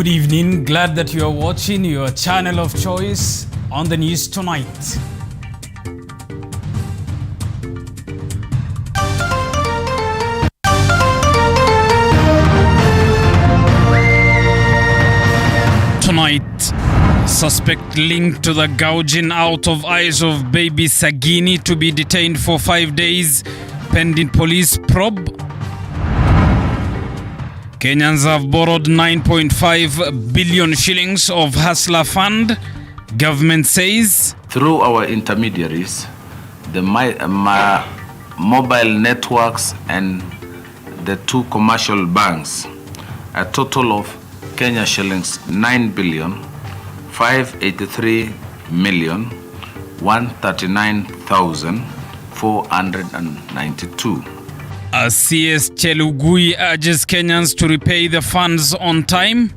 Good evening, glad that you are watching your channel of choice on the news tonight. Tonight, suspect linked to the gouging out of eyes of baby Sagini to be detained for 5 days pending police probe. Kenyans have borrowed 9.5 billion shillings of Hustler Fund, government says. Through our intermediaries, the mobile networks and the two commercial banks, a total of Kenya shillings 9,583,139,492. As CS Chelugui urges Kenyans to repay the funds on time.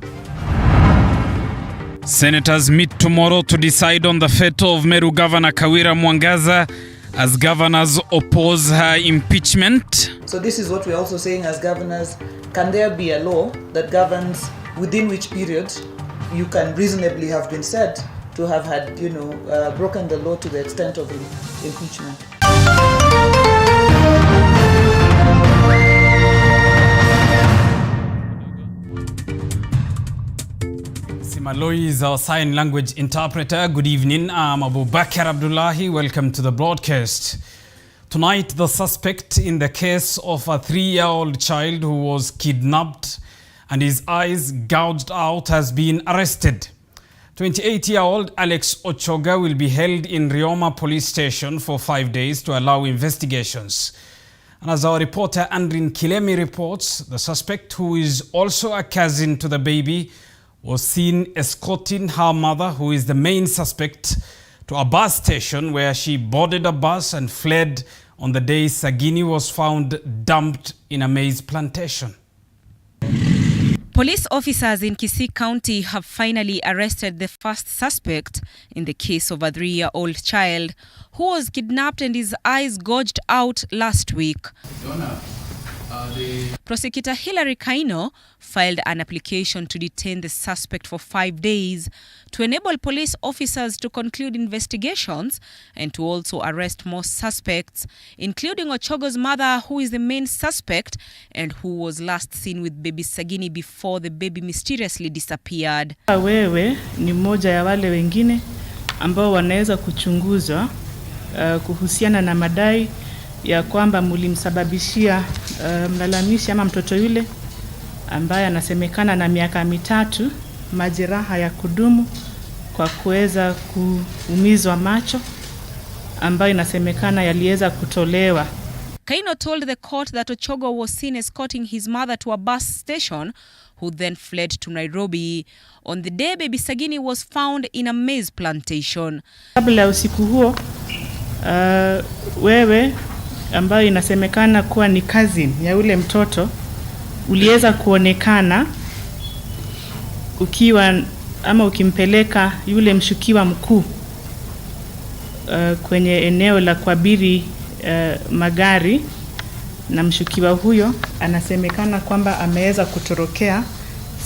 Senators meet tomorrow to decide on the fate of Meru Governor Kawira Mwangaza as governors oppose her impeachment. So this is what we're also saying as governors. Can there be a law that governs within which period you can reasonably have been said to have had, broken the law to the extent of impeachment? Maloi is our sign language interpreter. Good evening, I'm Abu Bakr Abdullahi. Welcome to the broadcast. Tonight, the suspect in the case of a 3-year-old child who was kidnapped and his eyes gouged out has been arrested. 28-year-old Alex Ochoga will be held in Rioma police station for 5 days to allow investigations. And as our reporter Andrin Kilemi reports, the suspect, who is also a cousin to the baby, was seen escorting her mother, who is the main suspect, to a bus station where she boarded a bus and fled on the day Sagini was found dumped in a maize plantation. Police officers in Kisii County have finally arrested the first suspect in the case of a 3-year-old child who was kidnapped and his eyes gouged out last week. Prosecutor Hilary Kaino filed an application to detain the suspect for 5 days to enable police officers to conclude investigations and to also arrest more suspects, including Ochogo's mother, who is the main suspect and who was last seen with baby Sagini before the baby mysteriously disappeared. Wewe ni mmoja ya wale wengine ambao wanaweza kuchunguzwa kuhusiana na madai ya kwamba mlimsababishia mlalamishi ama mtoto yule ambaye anasemekana na miaka 3 majeraha ya kudumu kwa kuweza kuumizwa macho ambayo inasemekana yaliweza kutolewa. Kaino told the court that Ochogo was seen escorting his mother to a bus station, who then fled to Nairobi on the day baby Sagini was found in a maize plantation. Kabla ya usiku huo, wewe ambayo inasemekana kuwa ni cousin ya ule mtoto uliweza kuonekana ukiwa ama ukimpeleka yule mshukiwa mkuu kwenye eneo la kuabiri magari, na mshukiwa huyo anasemekana kwamba ameweza kutorokea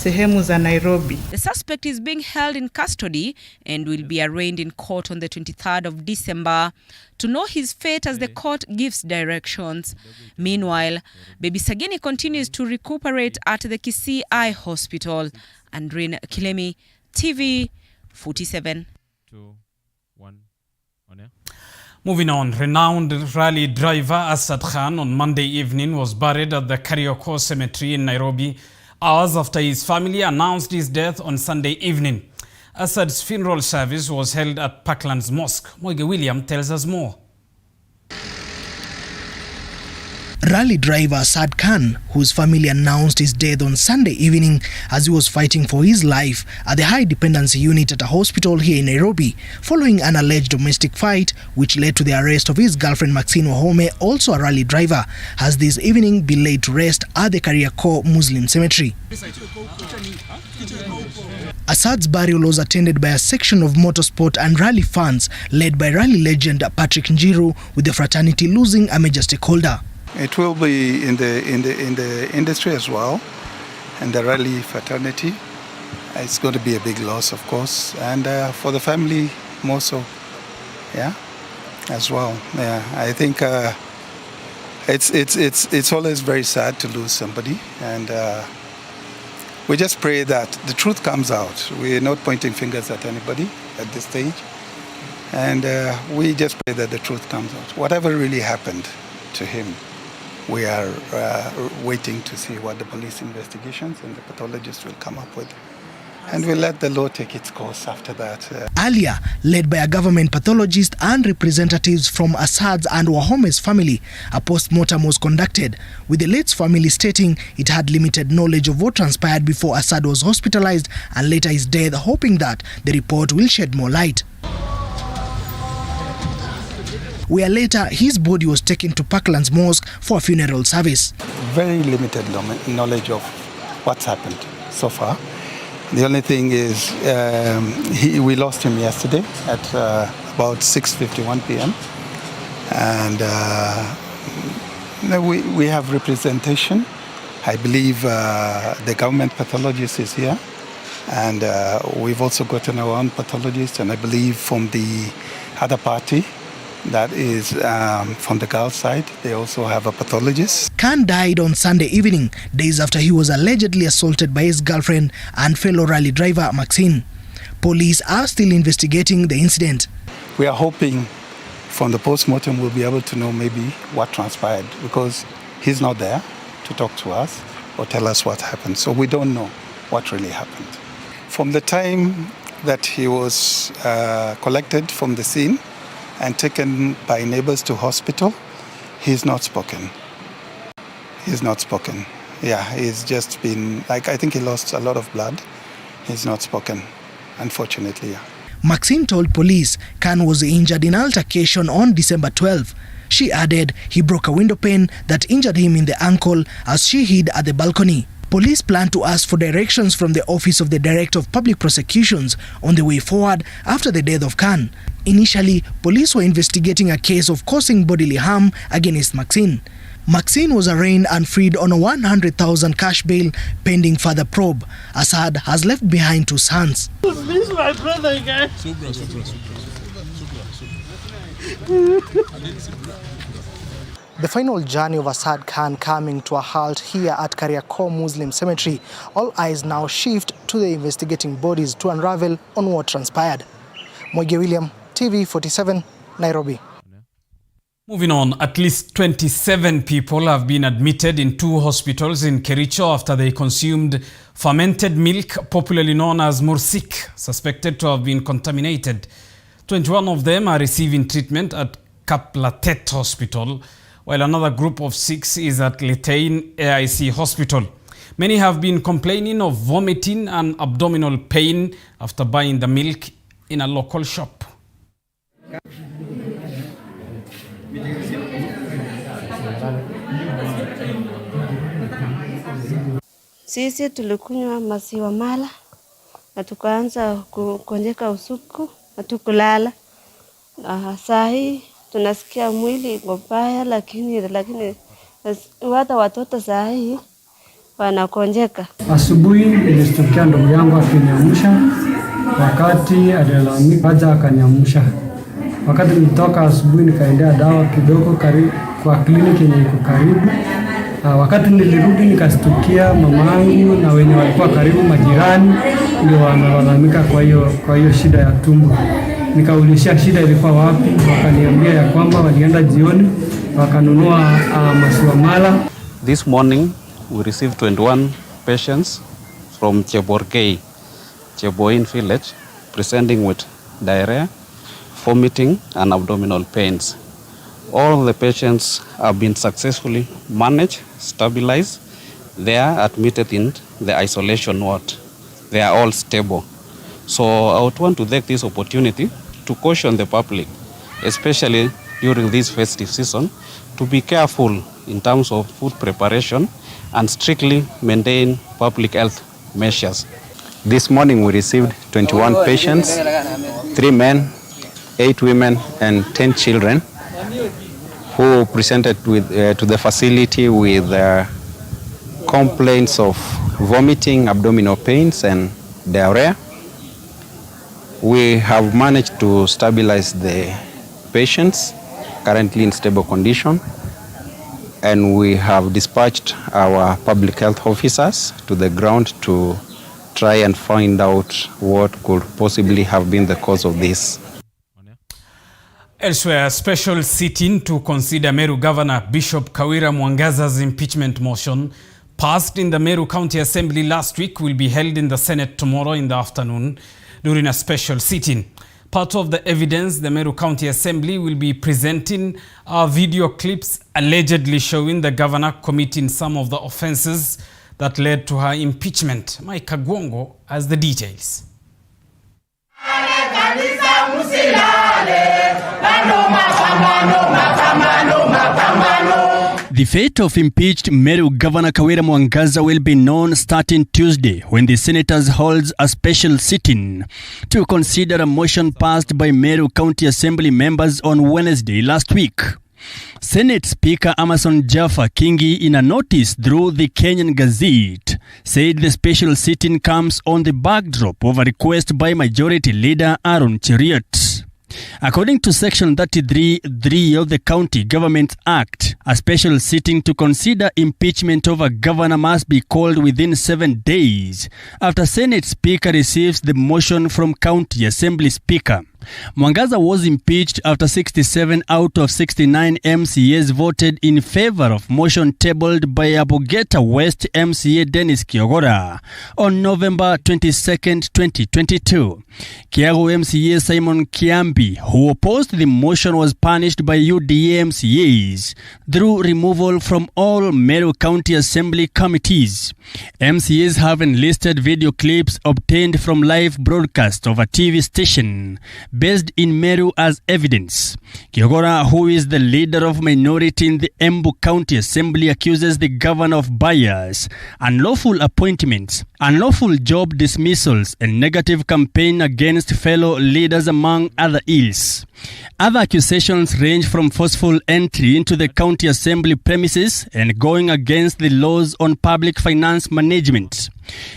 sehemu za Nairobi. The suspect is being held in custody and will be arraigned in court on the 23rd of December to know his fate as the court gives directions. Meanwhile, baby Sagini continues to recuperate at the Kisii Eye Hospital. Andrin Kilemi, TV 47. 2, 1, on air. Moving on, renowned rally driver Assad Khan on Monday evening was buried at the Karioko Cemetery in Nairobi, hours after his family announced his death on Sunday evening. Assad's funeral service was held at Parklands Mosque. Moige William tells us more. Rally driver Assad Khan, whose family announced his death on Sunday evening as he was fighting for his life at the high dependency unit at a hospital here in Nairobi, following an alleged domestic fight which led to the arrest of his girlfriend Maxine Wahome, also a rally driver, has this evening been laid to rest at the Kariakor Muslim Cemetery. Assad's burial was attended by a section of motorsport and rally fans led by rally legend Patrick Njiru, with the fraternity losing a major stakeholder. It will be in the industry as well, and the rally fraternity, It's going to be a big loss, of course, and for the family more so, yeah, as well. Yeah, I think it's always very sad to lose somebody, and we just pray that the truth comes out. We're not pointing fingers at anybody at this stage, and we just pray that the truth comes out. Whatever really happened to him, we are waiting to see what the police investigations and the pathologists will come up with. And we'll let the law take its course after that. Earlier, led by a government pathologist and representatives from Assad's and Wahome's family, a post-mortem was conducted, with the late's family stating it had limited knowledge of what transpired before Assad was hospitalized and later his death, hoping that the report will shed more light. Where later, his body was taken to Parklands Mosque for a funeral service. Very limited knowledge of what's happened so far. The only thing is we lost him yesterday at about 6:51 p.m. And we have representation. I believe the government pathologist is here. And we've also gotten our own pathologist, and I believe from the other party, that is from the girl's side, they also have a pathologist. Khan died on Sunday evening, days after he was allegedly assaulted by his girlfriend and fellow rally driver Maxine. Police are still investigating the incident. We are hoping from the post-mortem we'll be able to know maybe what transpired, because he's not there to talk to us or tell us what happened. So we don't know what really happened. From the time that he was collected from the scene and taken by neighbors to hospital, he's not spoken. He's not spoken. Yeah, he's just been, I think he lost a lot of blood. He's not spoken, unfortunately, yeah. Maxine told police Khan was injured in altercation on December 12. She added he broke a window pane that injured him in the ankle as she hid at the balcony. Police plan to ask for directions from the Office of the Director of Public Prosecutions on the way forward after the death of Khan. Initially, police were investigating a case of causing bodily harm against Maxine. Maxine was arraigned and freed on a 100,000 cash bail pending further probe. Assad has left behind two sons. This is my brother again. The final journey of Assad Khan coming to a halt here at Kariakor Muslim Cemetery. All eyes now shift to the investigating bodies to unravel on what transpired. Moige William, TV47, Nairobi. Moving on, at least 27 people have been admitted in 2 hospitals in Kericho after they consumed fermented milk, popularly known as mursik, suspected to have been contaminated. 21 of them are receiving treatment at Kaplatet Hospital, while another group of 6 is at Litein AIC Hospital. Many have been complaining of vomiting and abdominal pain after buying the milk in a local shop. Sisi tulikunywa maziwa mala na tukaanza kukonjeka usiku na tukulala. Saa hii tunasikia mwili iko mbaya, lakini hata watoto saa hii wanakonjeka. Asubuhi nilisikia ndugu yangu akiniamsha, wakati alilalamika aje akaniamsha. Wakati nilitoka asubuhi nikaendea dawa kidogo kwa kliniki yenye iko karibu. Wakati nilirudi nikastukia mamangu na wenye walikuwa karibu, majirani, ndio wanalalamika kwa hiyo shida ya tumbo. Nikaulizia shida ilikuwa wapi, wakaniambia ya kwamba walienda jioni wakanunua maziwa mala. This morning we received 21 patients from Cheboin village presenting with diarrhea, vomiting and abdominal pains. All the patients have been successfully managed, stabilized. They are admitted in the isolation ward. They are all stable. So I would want to take this opportunity to caution the public, especially during this festive season, to be careful in terms of food preparation and strictly maintain public health measures. This morning we received 21 patients, 3 men, 8 women and 10 children who presented to the facility with complaints of vomiting, abdominal pains and diarrhea. We have managed to stabilize the patients, currently in stable condition, and we have dispatched our public health officers to the ground to try and find out what could possibly have been the cause of this. Elsewhere, a special sit-in to consider Meru Governor Bishop Kawira Mwangaza's impeachment motion passed in the Meru County Assembly last week will be held in the Senate tomorrow in the afternoon during a special sit-in. Part of the evidence, the Meru County Assembly will be presenting video clips allegedly showing the governor committing some of the offenses that led to her impeachment. Mike Kagwongo has the details. The fate of impeached Meru Governor Kawira Mwangaza will be known starting Tuesday when the senators holds a special sit-in to consider a motion passed by Meru County Assembly members on Wednesday last week. Senate Speaker Amason Jaffa Kingi, in a notice through the Kenyan Gazette, said the special sit-in comes on the backdrop of a request by Majority Leader Aaron Cheriot. According to Section 33(3) of the County Government Act, a special sitting to consider impeachment of a governor must be called within 7 days after Senate Speaker receives the motion from County Assembly Speaker. Mwangaza was impeached after 67 out of 69 MCAs voted in favor of motion tabled by Abogeta West MCA Dennis Kiogora on November 22, 2022. Kiago MCA Simon Kiambi, who opposed the motion, was punished by UDA MCAs through removal from all Meru County Assembly committees. MCAs have enlisted video clips obtained from live broadcast of a TV station based in Meru as evidence. Kiogora, who is the leader of minority in the Embu County Assembly, accuses the governor of bias, unlawful appointments, unlawful job dismissals, and negative campaign against fellow leaders, among other ills. Other accusations range from forceful entry into the county assembly premises and going against the laws on public finance management.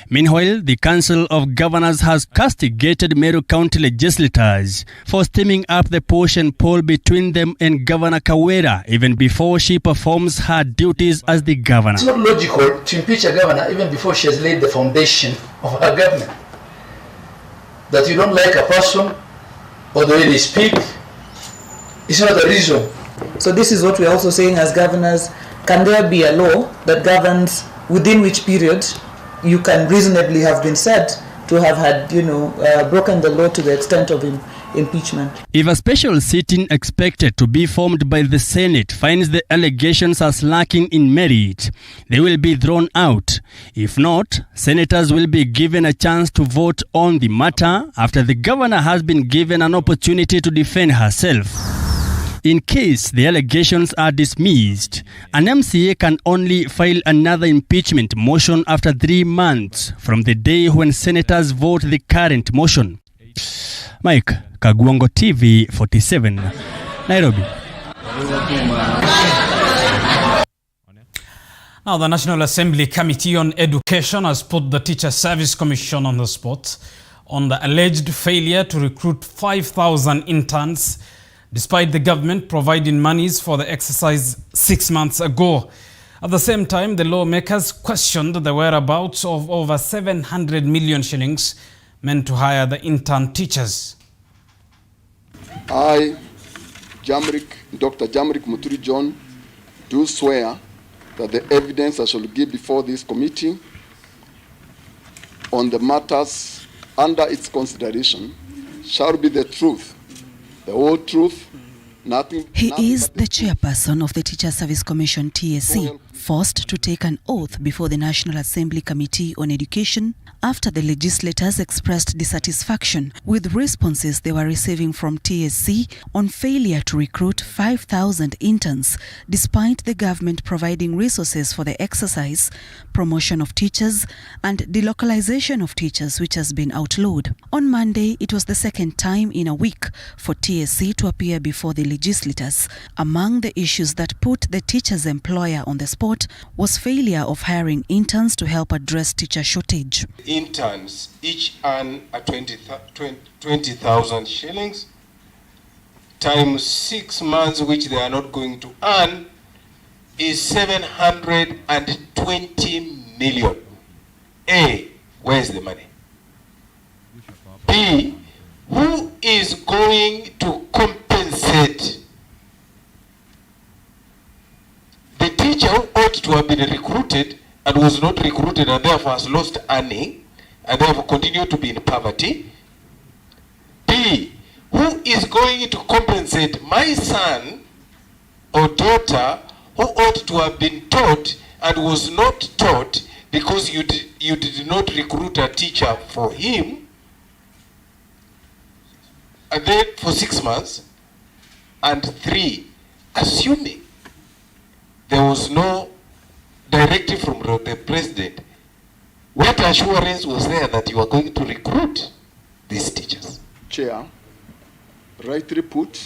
Meanwhile, the Council of Governors has castigated Meru County legislators for stemming up the push and pull between them and Governor Kawira even before she performs her duties as the governor. It's not logical to impeach a governor even before she has laid the foundation of her government. That you don't like a person or the way they speak is not a reason. So this is what we're also saying as governors. Can there be a law that governs within which period you can reasonably have been said to have had, broken the law to the extent of impeachment? If a special sitting expected to be formed by the Senate finds the allegations as lacking in merit, they will be thrown out. If not, senators will be given a chance to vote on the matter after the governor has been given an opportunity to defend herself. In case the allegations are dismissed, an MCA can only file another impeachment motion after 3 months from the day when senators vote the current motion. Mike Kagwongo, TV 47, Nairobi. Now, the National Assembly Committee on Education has put the Teacher Service Commission on the spot on the alleged failure to recruit 5,000 interns despite the government providing monies for the exercise 6 months ago. At the same time, the lawmakers questioned the whereabouts of over 700 million shillings meant to hire the intern teachers. I, Dr. Jamrik Muturi John, do swear that the evidence I shall give before this committee on the matters under its consideration shall be the truth, the whole truth, nothing. He is the chairperson of the Teacher Service Commission, TSC, forced to take an oath before the National Assembly Committee on Education after the legislators expressed dissatisfaction with responses they were receiving from TSC on failure to recruit 5,000 interns, despite the government providing resources for the exercise, promotion of teachers, and delocalization of teachers, which has been outlawed. On Monday, it was the second time in a week for TSC to appear before the legislators. Among the issues that put the teachers' employer on the spot was failure of hiring interns to help address teacher shortage. interns each earn a 20,000 shillings times 6 months, which they are not going to earn, is 720 million. A, where's the money? B, who is going to compensate the teacher who ought to have been recruited and was not recruited and therefore has lost earning and therefore continue to be in poverty? B, who is going to compensate my son or daughter who ought to have been taught and was not taught because you did not recruit a teacher for him, and then for 6 months? And 3, assuming there was no directive from the president, what assurance was there that you are going to recruit these teachers? Chair, rightly put,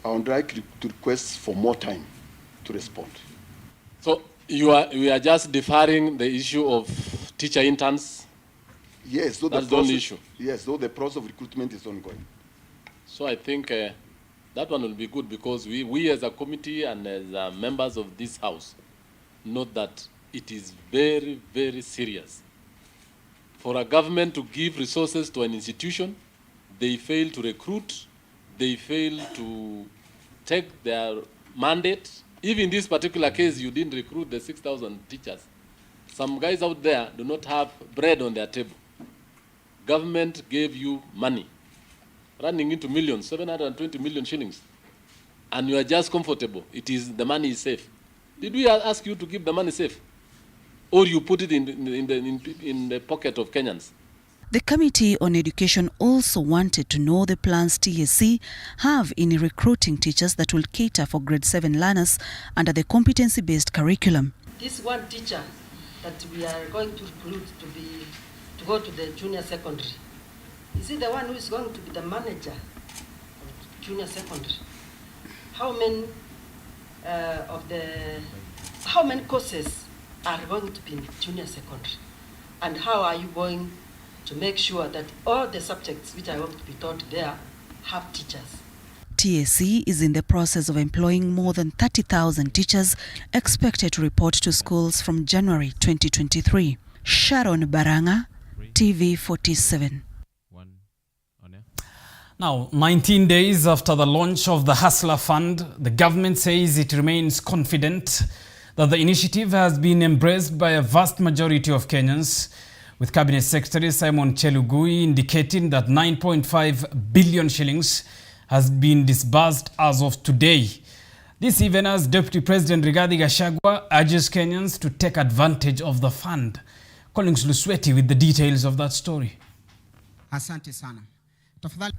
I would like to request for more time to respond. So we are just deferring the issue of teacher interns? Yes, though that's the the only process, issue. Yes, though the process of recruitment is ongoing. So I think that one will be good, because we as a committee and as members of this house note that it is very, very serious for a government to give resources to an institution. They fail to recruit, they fail to take their mandate. Even in this particular case, you didn't recruit the 6,000 teachers. Some guys out there do not have bread on their table. Government gave you money, running into millions, 720 million shillings, and you are just comfortable. The money is safe. Did we ask you to keep the money safe? Or you put it in the pocket of Kenyans? The Committee on Education also wanted to know the plans TSC have in recruiting teachers that will cater for grade 7 learners under the competency-based curriculum. This one teacher that we are going to recruit to go to the junior secondary, is he the one who is going to be the manager of junior secondary? How many courses are going to be in junior secondary? And how are you going to make sure that all the subjects which are going to be taught there have teachers? TSC is in the process of employing more than 30,000 teachers, expected to report to schools from January 2023. Sharon Baranga, TV47. Now, 19 days after the launch of the Hustler Fund, the government says it remains confident that the initiative has been embraced by a vast majority of Kenyans, with Cabinet Secretary Simon Chelugui indicating that 9.5 billion shillings has been disbursed as of today. This even as Deputy President Rigathi Gachagua urges Kenyans to take advantage of the fund. Collins Lusweti with the details of that story. Asante sana.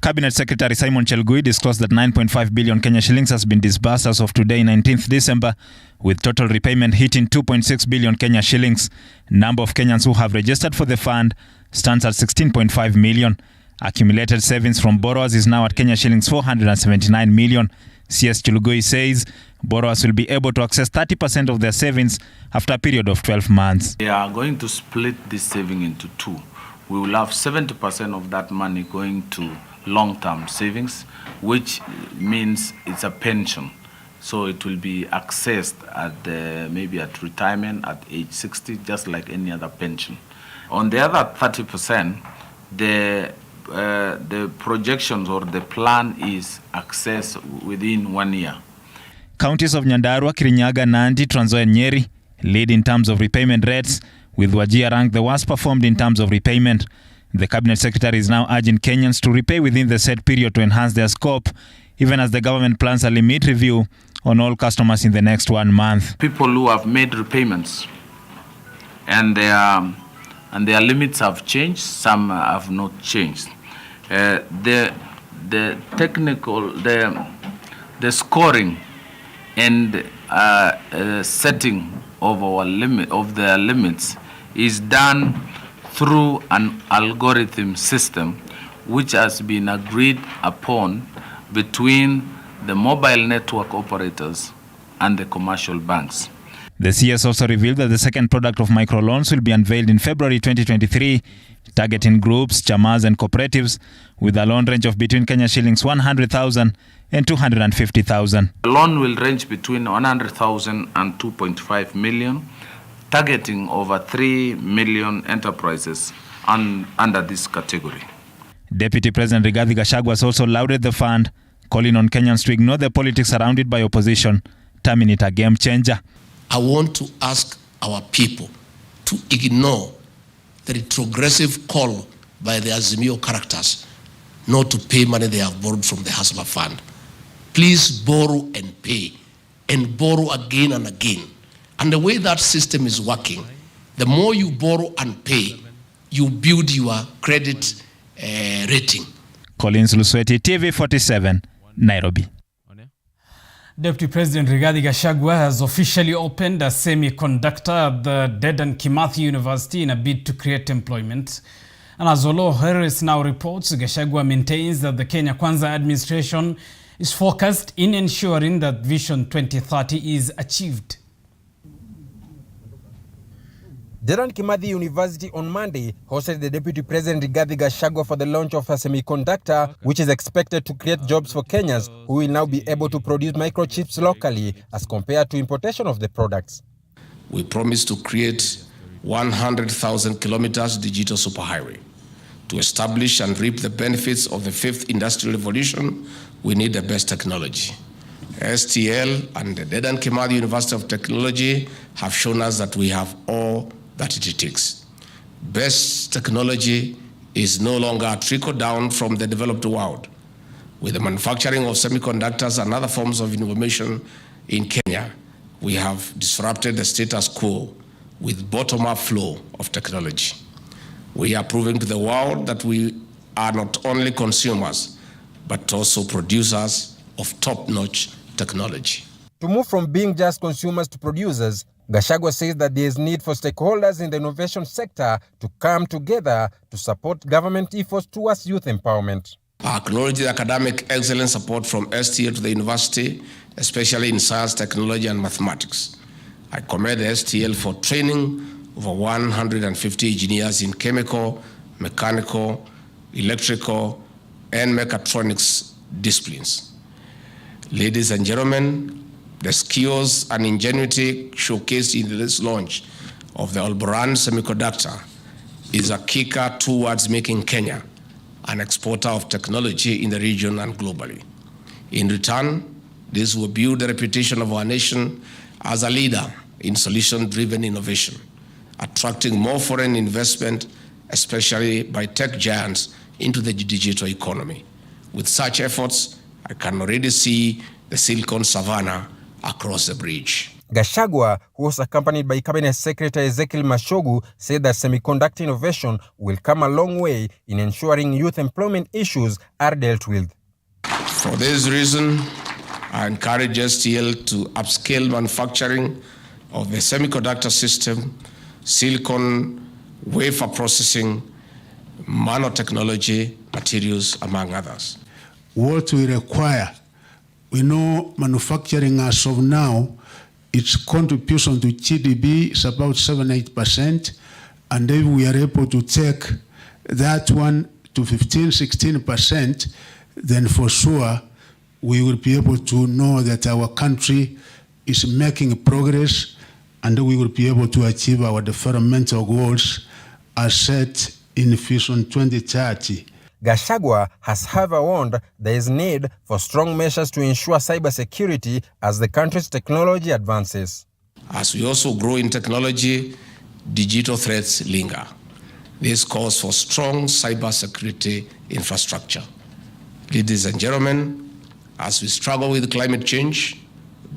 Cabinet Secretary Simon Chelugui disclosed that 9.5 billion Kenya shillings has been disbursed as of today, 19th December, with total repayment hitting 2.6 billion Kenya shillings. Number of Kenyans who have registered for the fund stands at 16.5 million. Accumulated savings from borrowers is now at Kenya shillings 479 million. CS Chelugui says borrowers will be able to access 30% of their savings after a period of 12 months. We are going to split this saving into two. We will have 70% of that money going to long-term savings, which means it's a pension. So it will be accessed at maybe at retirement at age 60, just like any other pension. On the other 30%, the projections or the plan is access within 1 year. Counties of Nyandarua, Kirinyaga, Nandi, Trans Nzoia and Nyeri lead in terms of repayment rates, with Wajir ranked the worst performed in terms of repayment. The Cabinet Secretary is now urging Kenyans to repay within the set period to enhance their scope, even as the government plans a limit review on all customers in the next 1 month. People who have made repayments and their limits have changed, some have not changed. The scoring and setting of their limits is done through an algorithm system which has been agreed upon between the mobile network operators and the commercial banks. The CS also revealed that the second product of microloans will be unveiled in February 2023, targeting groups, chamas and cooperatives with a loan range of between Kenya shillings 100,000 and 250,000. The loan will range between 100,000 and 2.5 million, targeting over 3 million enterprises under this category. Deputy President Rigathi Gachagua has also lauded the fund, calling on Kenyans to ignore the politics surrounded by opposition, terming it a game changer. I want to ask our people to ignore the retrogressive call by the Azimio characters not to pay money they have borrowed from the Hustler Fund. Please borrow and pay, and borrow again and again. And the way that system is working, the more you borrow and pay, you build your credit rating. Collins Lusweti, TV47, Nairobi. Deputy President Rigathi Gachagua has officially opened a semiconductor at the Dedan Kimathi University in a bid to create employment. And as Olo Harris now reports, Gachagua maintains that the Kenya Kwanza administration is focused in ensuring that Vision 2030 is achieved. Dedan Kimathi University on Monday hosted the Deputy President Rigathi Gachagua for the launch of a semiconductor, which is expected to create jobs for Kenyans who will now be able to produce microchips locally as compared to importation of the products. We promise to create 100,000 kilometers digital superhighway. To establish and reap the benefits of the fifth industrial revolution, we need the best technology. STL and the Dedan Kimathi University of Technology have shown us that we have all that it takes. Best technology is no longer a trickle down from the developed world. With the manufacturing of semiconductors and other forms of innovation in Kenya, we have disrupted the status quo with bottom-up flow of technology. We are proving to the world that we are not only consumers, but also producers of top-notch technology. To move from being just consumers to producers, Gachagua says that there is need for stakeholders in the innovation sector to come together to support government efforts towards youth empowerment. I acknowledge the academic excellence support from STL to the university, especially in science, technology, and mathematics. I commend the STL for training over 150 engineers in chemical, mechanical, electrical, and mechatronics disciplines. Ladies and gentlemen, the skills and ingenuity showcased in this launch of the Alboran semiconductor is a kicker towards making Kenya an exporter of technology in the region and globally. In return, this will build the reputation of our nation as a leader in solution-driven innovation, attracting more foreign investment, especially by tech giants, into the digital economy. With such efforts, I can already see the Silicon Savannah across the bridge. Gachagua, who was accompanied by Cabinet Secretary Ezekiel Mashogu, said that semiconductor innovation will come a long way in ensuring youth employment issues are dealt with. For this reason, I encourage STL to upscale manufacturing of the semiconductor system, silicon wafer processing, nanotechnology, materials, among others. What we require, we know manufacturing as of now, its contribution to GDP is about 7-8%, and if we are able to take that one to 15-16%, then for sure we will be able to know that our country is making progress, and we will be able to achieve our developmental goals as set in Vision 2030. Gachagua has, however, warned there is need for strong measures to ensure cybersecurity as the country's technology advances. As we also grow in technology, digital threats linger. This calls for strong cybersecurity infrastructure. Ladies and gentlemen, as we struggle with climate change,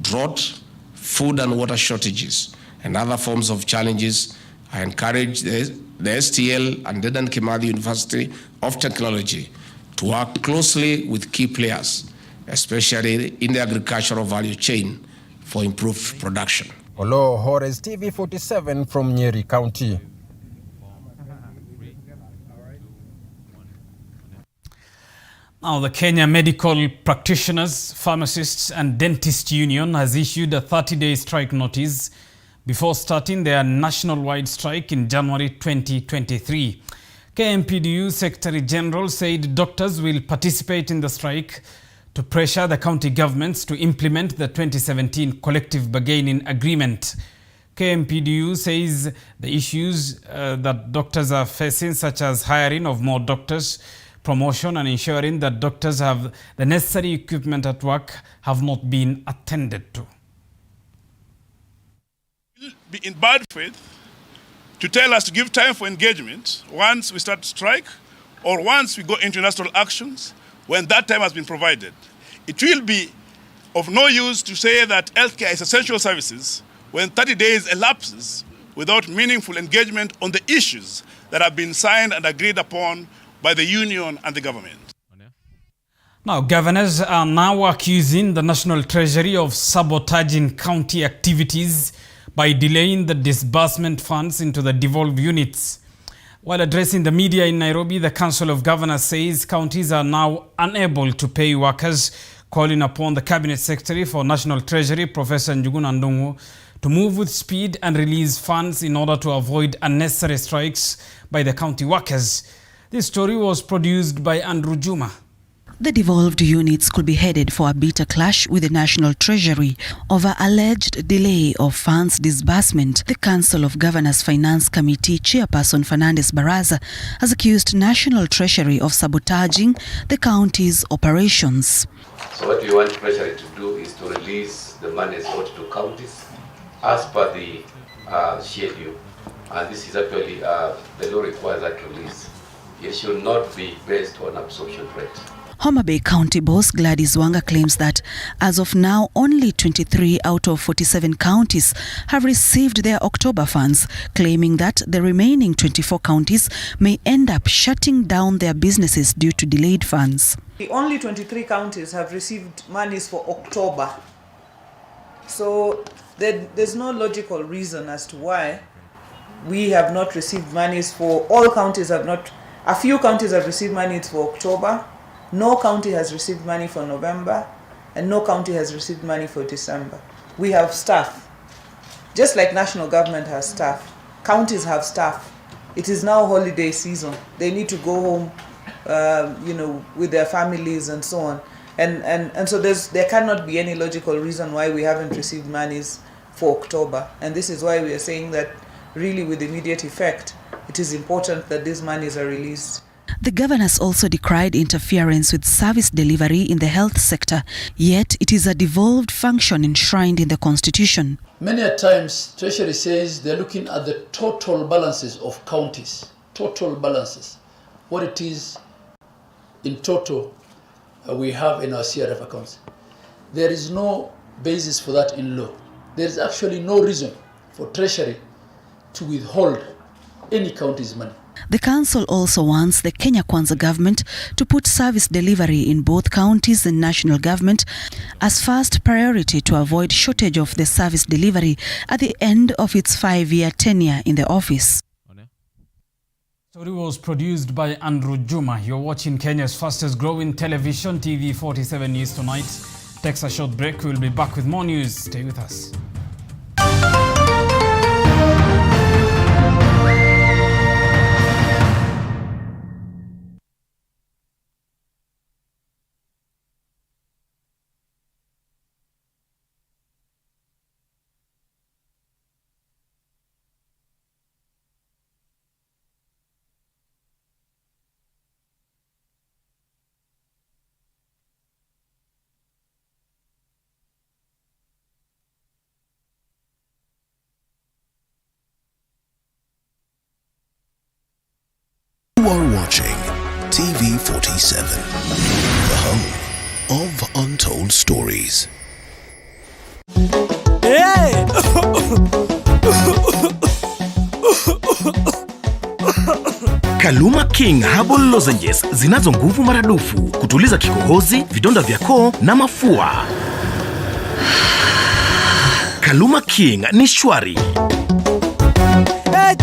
drought, food and water shortages, and other forms of challenges, I encourage the STL and Dedan Kimathi University of Technology to work closely with key players, especially in the agricultural value chain, for improved production. Olo Hores, TV47 from Nyeri County. Now, the Kenya Medical Practitioners, Pharmacists and Dentists Union has issued a 30-day strike notice before starting their nationwide strike in January 2023. KMPDU Secretary General said doctors will participate in the strike to pressure the county governments to implement the 2017 collective bargaining agreement. KMPDU says the issues that doctors are facing, such as hiring of more doctors, promotion and ensuring that doctors have the necessary equipment at work, have not been attended to. Be in bad faith to tell us to give time for engagement once we start strike or once we go into industrial actions when that time has been provided. It will be of no use to say that healthcare is essential services when 30 days elapses without meaningful engagement on the issues that have been signed and agreed upon by the union and the government. Now, governors are now accusing the National Treasury of sabotaging county activities by delaying the disbursement funds into the devolved units. While addressing the media in Nairobi, the Council of Governors says counties are now unable to pay workers, calling upon the Cabinet Secretary for National Treasury, Professor Njuguna Ndung'u, to move with speed and release funds in order to avoid unnecessary strikes by the county workers. This story was produced by Andrew Juma. The devolved units could be headed for a bitter clash with the National Treasury over alleged delay of funds disbursement. The Council of Governors Finance Committee Chairperson Fernandez Baraza has accused National Treasury of sabotaging the county's operations. So what we want Treasury to do is to release the monies owed to counties as per the schedule. And this is actually, the law requires that release. It should not be based on absorption rate. Homa Bay County boss Gladys Wanga claims that as of now, only 23 out of 47 counties have received their October funds, claiming that the remaining 24 counties may end up shutting down their businesses due to delayed funds. The only 23 counties have received monies for October. So there's no logical reason as to why we have not received monies for all counties. A few counties have received monies for October. No county has received money for November, and no county has received money for December. We have staff. Just like national government has staff, counties have staff. It is now holiday season. They need to go home, with their families and so on. And so there cannot be any logical reason why we haven't received monies for October. And this is why we are saying that really with immediate effect, it is important that these monies are released. The governors also decried interference with service delivery in the health sector, yet it is a devolved function enshrined in the Constitution. Many a times, Treasury says they're looking at the total balances of counties, total balances, what it is in total we have in our CRF accounts. There is no basis for that in law. There is actually no reason for Treasury to withhold any county's money. The council also wants the Kenya Kwanza government to put service delivery in both counties and national government as first priority to avoid shortage of the service delivery at the end of its 5-year tenure in the office. The story was produced by Andrew Juma. You're watching Kenya's fastest growing television, TV 47 News Tonight. Takes a short break. We'll be back with more news. Stay with us. You are watching TV 47, the home of untold stories. Hey! Kaluma King Herbal Lozenges zinazo nguvu maradufu kutuliza kikohozi, vidonda vya koo na mafua. Kaluma King ni shwari.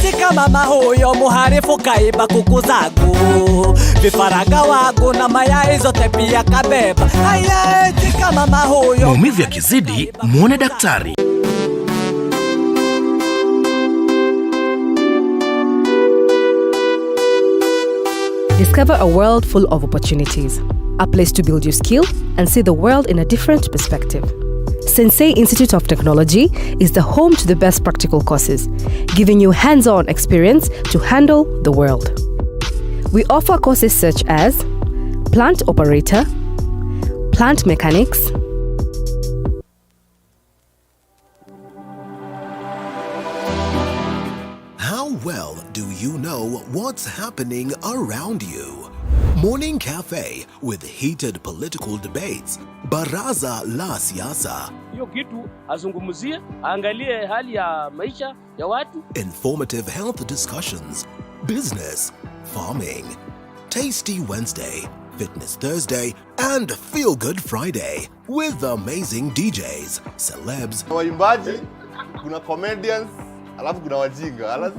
Tika mama huyo muharifu kaiba kuku zangu, vifaranga wangu na mayai zote pia kabeba. Haya, tika mama huyo. Maumivu yakizidi, muone daktari. Discover a world full of opportunities, a place to build your skill and see the world in a different perspective. Sensei Institute of Technology is the home to the best practical courses, giving you hands-on experience to handle the world. We offer courses such as plant operator, plant mechanics, How well do you know what's happening around you? Morning Cafe with heated political debates. Baraza la Siasa. Hiyo kitu azungumzie, angalie hali ya maisha ya watu. Informative health discussions. Business, farming. Tasty Wednesday, Fitness Thursday, and Feel Good Friday with amazing DJs, celebs, waimbaji, kuna comedians, alafu kuna wajinga,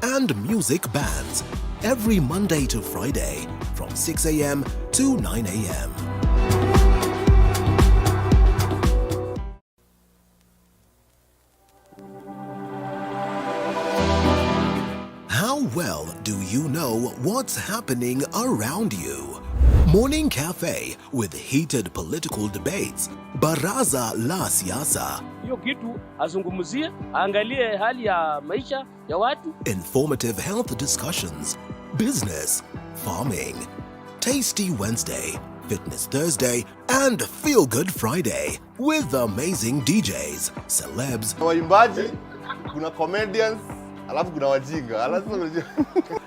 and music bands every Monday to Friday from 6 a.m. to 9 a.m. How well do you know what's happening around you? Morning Cafe with heated political debates. Baraza la Siasa. Hiyo kitu azungumzie, angalie hali ya maisha ya watu. Informative health discussions. Business, farming. Tasty Wednesday, Fitness Thursday, and Feel Good Friday with amazing DJs, celebs, waimbaji, kuna comedians, alafu kuna wajinga,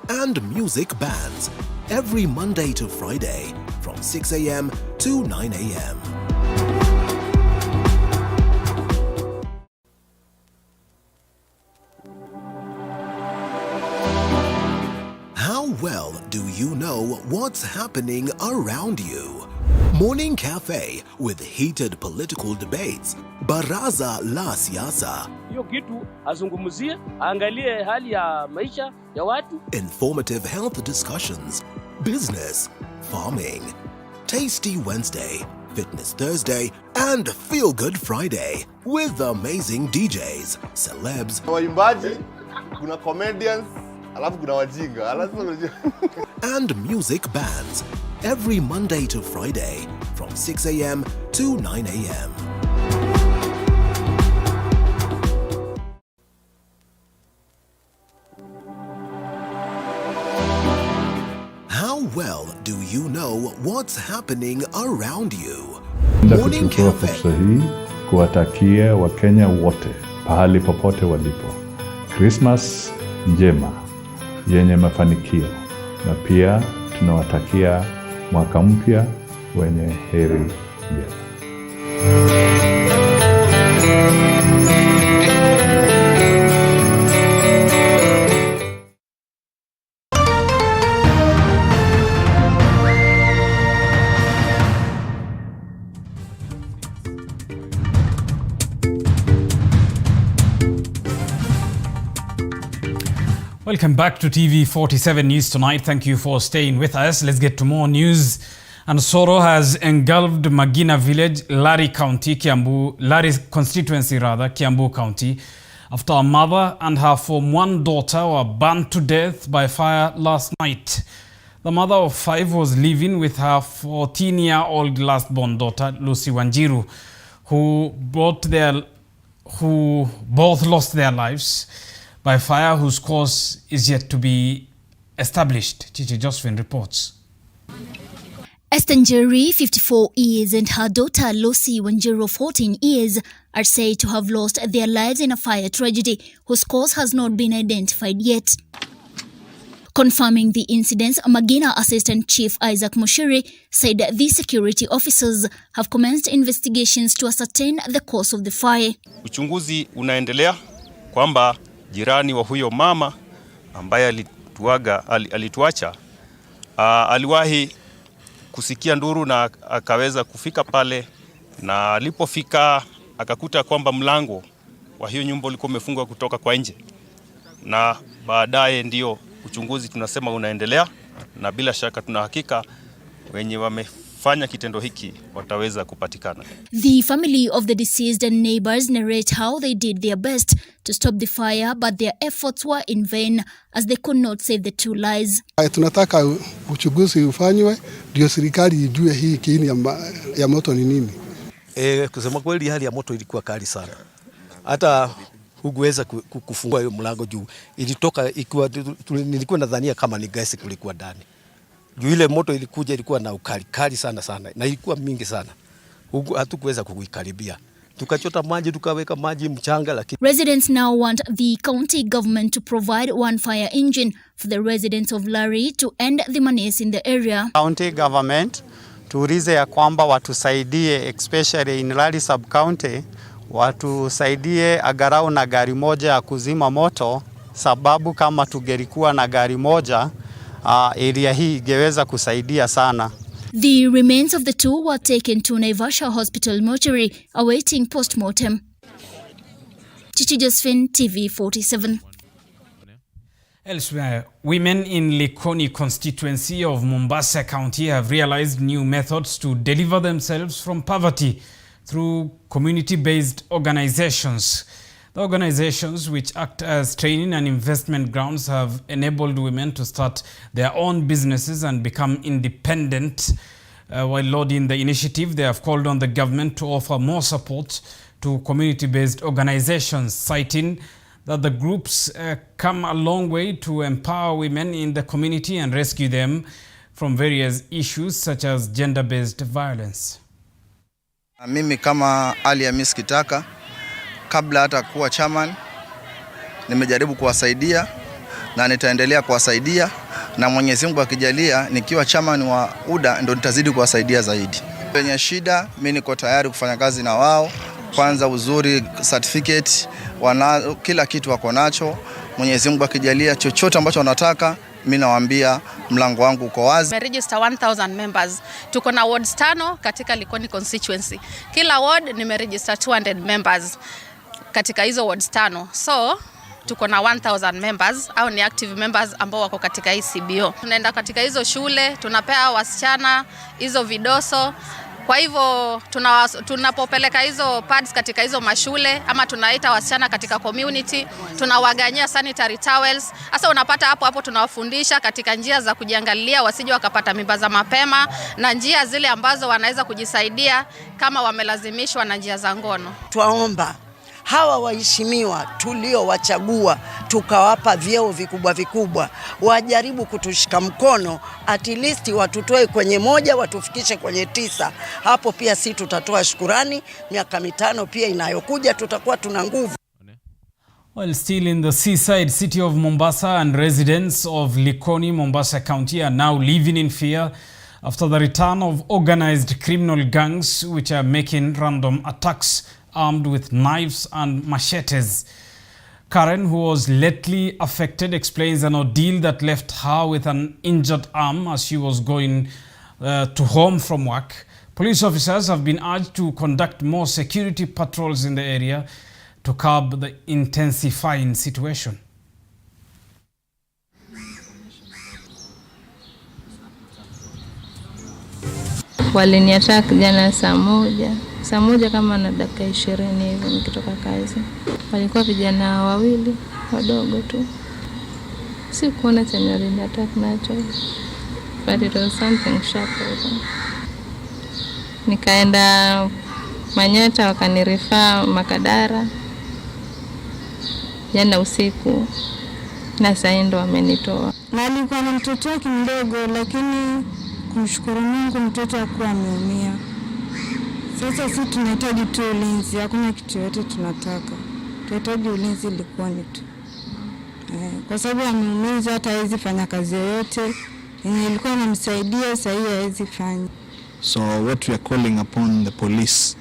and music bands every Monday to Friday from 6 a.m. to 9 a.m. How well do you know what's happening around you? Morning Cafe with heated political debates. Baraza la Siasa. Hiyo kitu azungumzie, angalie hali ya maisha ya watu. Informative health discussions. Business, farming. Tasty Wednesday, Fitness Thursday, and Feel Good Friday with amazing DJs, celebs, waimbaji, kuna comedians, alafu kuna wajinga, and music bands every Monday to Friday from 6 a.m. to 9 a.m. How well do you know what's happening around you? Morning Kuchukua fursa hii kuwatakia Wakenya wote pahali popote walipo Christmas njema yenye mafanikio, na pia tunawatakia mwaka mpya wenye heri njema. Welcome back to TV47 News Tonight. Thank you for staying with us. Let's get to more news. And sorrow has engulfed Magina Village, Larry County, Larry constituency rather, Kiambu County, after a mother and her Form 1 daughter were burned to death by fire last night. The mother of 5 was living with her 14-year-old last-born daughter, Lucy Wanjiru, who both lost their lives by fire whose cause is yet to be established. Chichi Josephine reports. Estanjeri, 54 years, and her daughter Lucy Wanjiru, 14 years, are said to have lost their lives in a fire tragedy whose cause has not been identified yet. Confirming the incidents, Magina Assistant Chief Isaac Mushiri said that the security officers have commenced investigations to ascertain the cause of the fire. Uchunguzi unaendelea kwamba jirani wa huyo mama ambaye alituacha aliwahi kusikia nduru na akaweza kufika pale, na alipofika akakuta kwamba mlango wa hiyo nyumba ulikuwa umefungwa kutoka kwa nje, na baadaye ndio uchunguzi tunasema unaendelea, na bila shaka tuna hakika wenye waliofanya kitendo hiki wataweza kupatikana. The family of the deceased and neighbors narrate how they did their best to stop the fire, but their efforts were in vain as they could not save the two lives. Tunataka uchunguzi ufanywe ndio serikali ijue hii kiini ya moto ni nini. Kusema kweli hali ya moto ilikuwa kali sana. Hata hukuweza kufungua hiyo mlango juu. Ilitoka nilikuwa nadhania kama ni gesi kulikuwa ndani. Juu ile moto ilikuwa na ukali kali sana na ilikuwa mingi sana. Hatukuweza kuikaribia. Tukachota maji, tukaweka maji mchanga lakini. Residents now want the county government to provide one fire engine for the residents of Lari to end the menace in the area. County government tuulize ya kwamba watusaidie especially in Lari sub county, watusaidie agarau na gari moja ya kuzima moto, sababu kama tungelikuwa na gari moja area hii ingeweza kusaidia sana. The remains of the two were taken to Naivasha Hospital mortuary awaiting postmortem. Chichi Josephine, TV47. Elsewhere, women in Likoni constituency of Mombasa County have realized new methods to deliver themselves from poverty through community-based organizations. The organizations, which act as training and investment grounds, have enabled women to start their own businesses and become independent. While lauding the initiative, they have called on the government to offer more support to community-based organizations, citing that the groups come a long way to empower women in the community and rescue them from various issues such as gender-based violence. Mimi kama Ali Hamis Kitaka, kabla hata kuwa chairman, nimejaribu kuwasaidia na nitaendelea kuwasaidia, na Mwenyezi Mungu akijalia nikiwa chairman wa UDA ndo nitazidi kuwasaidia zaidi. Wenye shida mimi niko tayari kufanya kazi na wao. Kwanza uzuri certificate, kila kitu wako nacho. Mwenyezi Mungu akijalia chochote ambacho wanataka, mimi nawaambia mlango wangu uko wazi. Nimeregister 1000 members. Tuko na wards 5 katika Likoni constituency. Kila ward nimeregister 200 members katika hizo wards 5. So tuko na 1000 members au ni active members ambao wako katika hii CBO. Tunaenda katika hizo shule, tunapea wasichana hizo vidoso. Kwa hivyo tunapopeleka hizo pads katika hizo mashule ama tunaita wasichana katika community, tunawaganyia sanitary towels. Sasa unapata hapo tunawafundisha katika njia za kujiangalia wasije wakapata mimba za mapema na njia zile ambazo wanaweza kujisaidia kama wamelazimishwa na njia za ngono. Twaomba hawa waheshimiwa tuliowachagua tukawapa vyeo vikubwa wajaribu kutushika mkono, at least watutoe kwenye 1 watufikishe kwenye 9. Hapo pia si tutatoa shukurani. Miaka 5 pia inayokuja tutakuwa tuna nguvu. While still in the seaside city of Mombasa, and residents of Likoni, Mombasa County are now living in fear after the return of organized criminal gangs which are making random attacks armed with knives and machetes. Karen, who was lately affected, explains an ordeal that left her with an injured arm as she was going to home from work. Police officers have been urged to conduct more security patrols in the area to curb the intensifying situation. Waliniattack jana saa moja kama na dakika 20 hivi nikitoka kazi. Walikuwa vijana wawili wadogo tu. Sikuona chenye waliniattack nacho. But it was something sharp. Nikaenda Manyata wakanirifaa Makadara jana usiku na sasa ndo wamenitoa. Na alikuwa na mtoto wake mdogo, lakini kumshukuru Mungu mtoto hakuwa ameumia. Sasa sisi tunahitaji tu ulinzi, hakuna kitu yote tunataka. Tunahitaji ulinzi ilikuwa ni tu. Kwa sababu ameumizwa hata hawezi fanya kazi yoyote. Yenye ilikuwa inamsaidia sasa hivi hawezi fanya. So what we are calling upon the police,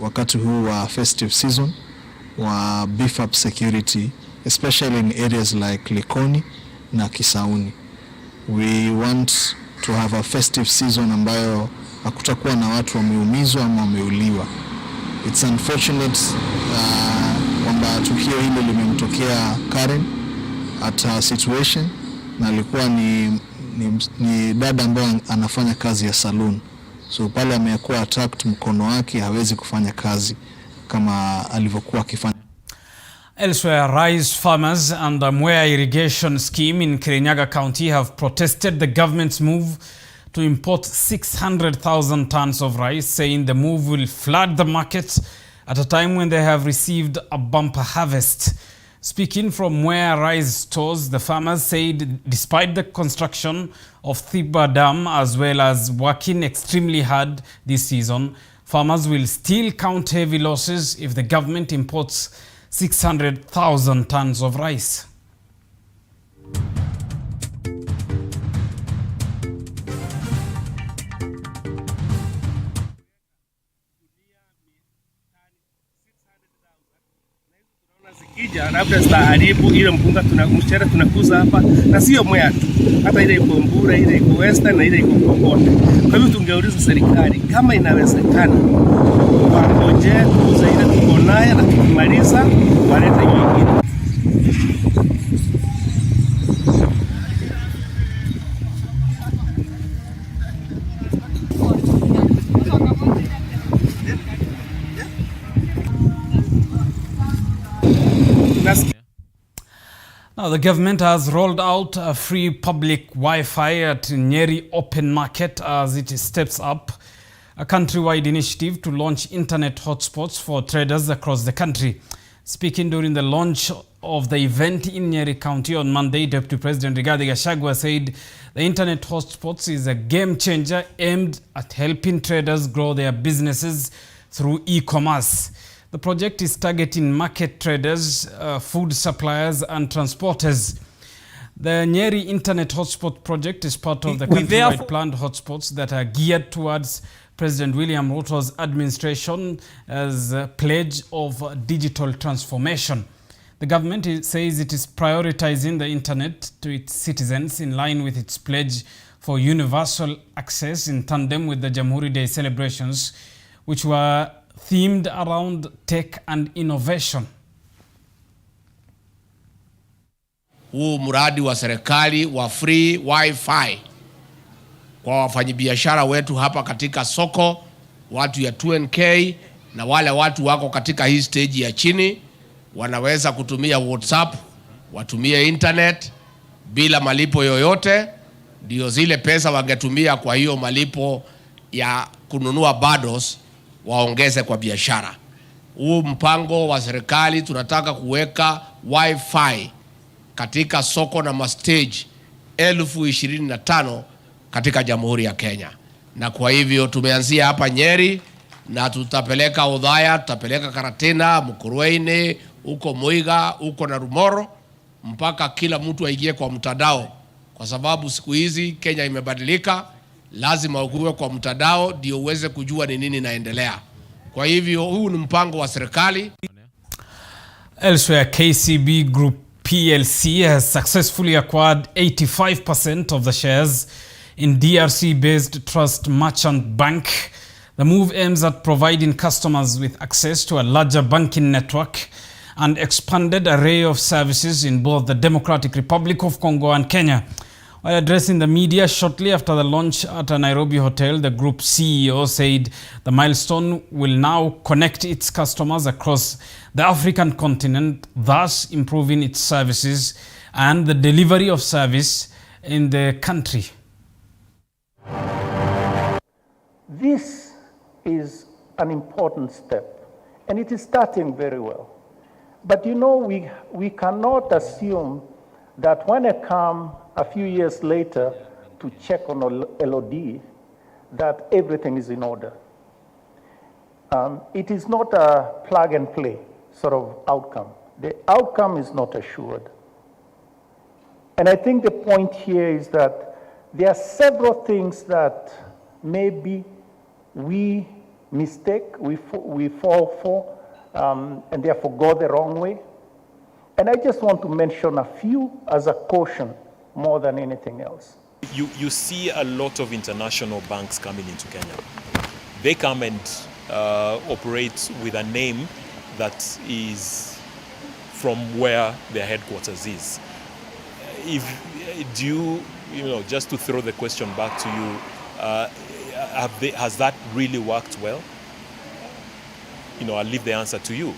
wakati huu wa festive season, wa beef up security, especially in areas like Likoni na Kisauni. We want to have a festive season ambayo hakutakuwa na watu wameumizwa ama wameuliwa. It's unfortunate kwamba tukio hili limemtokea Karen at a situation, na alikuwa ni ni dada ambaye anafanya kazi ya saloon. So pale amekuwa attacked, mkono wake hawezi kufanya kazi kama alivyokuwa akifanya. Elsewhere, rice farmers and the Mwea irrigation scheme in Kirinyaga County have protested the government's move to import 600,000 tons of rice, saying the move will flood the market at a time when they have received a bumper harvest. Speaking from Mwea rice stores, the farmers said despite the construction of Thiba Dam as well as working extremely hard this season, farmers will still count heavy losses if the government imports 600,000 tons of rice. Ikija labda zitaharibu ile mpunga mchele tunakuza hapa, na sio Mwea tu, hata ile iko Mbura, ile iko Western na ile iko Kokote. Kwa hivyo tungeuliza serikali kama inawezekana wangoje kuuza ile tuko nayo na tukimaliza walete nyingine. Now, the government has rolled out a free public Wi-Fi at Nyeri Open Market as it steps up a countrywide initiative to launch internet hotspots for traders across the country. Speaking during the launch of the event in Nyeri County on Monday, Deputy President Rigathi Gachagua said the internet hotspots is a game changer aimed at helping traders grow their businesses through e-commerce. The project is targeting market traders, food suppliers and transporters. The Nyeri Internet Hotspot project is part of the countrywide planned hotspots that are geared towards President William Ruto's administration as a pledge of digital transformation. The government says it is prioritizing the internet to its citizens in line with its pledge for universal access in tandem with the Jamhuri Day celebrations, which were themed around tech and innovation. Huu mradi wa serikali wa free Wi-Fi kwa wafanyabiashara wetu hapa katika soko, watu ya 2NK na wale watu wako katika hii stage ya chini wanaweza kutumia WhatsApp, watumie internet bila malipo yoyote, ndio zile pesa wangetumia kwa hiyo malipo ya kununua bundles waongeze kwa biashara. Huu mpango wa serikali tunataka kuweka Wi-Fi katika soko na mastage 25,000 katika Jamhuri ya Kenya. Na kwa hivyo tumeanzia hapa Nyeri na tutapeleka Udhaya, tutapeleka Karatina, Mukurweini, uko Muiga, uko na Rumoro, mpaka kila mtu aingie kwa mtandao, kwa sababu siku hizi Kenya imebadilika. Lazima uwe kwa mtandao ndio uweze kujua ni nini inaendelea. Kwa hivyo huu ni mpango wa serikali. Elsewhere, KCB Group PLC has successfully acquired 85% of the shares in DRC-based Trust Merchant Bank. The move aims at providing customers with access to a larger banking network and expanded array of services in both the Democratic Republic of Congo and Kenya. While addressing the media shortly after the launch at a Nairobi hotel, the group CEO said the milestone will now connect its customers across the African continent, thus improving its services and the delivery of service in the country. This is an important step, and it is starting very well. But you know, we cannot assume that when I come a few years later to check on LOD, that everything is in order. It is not a plug and play sort of outcome. The outcome is not assured. And I think the point here is that there are several things that maybe we mistake, we fall for, and therefore go the wrong way. And I just want to mention a few as a caution more than anything else. You see a lot of international banks coming into Kenya. They come and operate with a name that is from where their headquarters is. Do you just to throw the question back to you, has that really worked well? I'll leave the answer to you.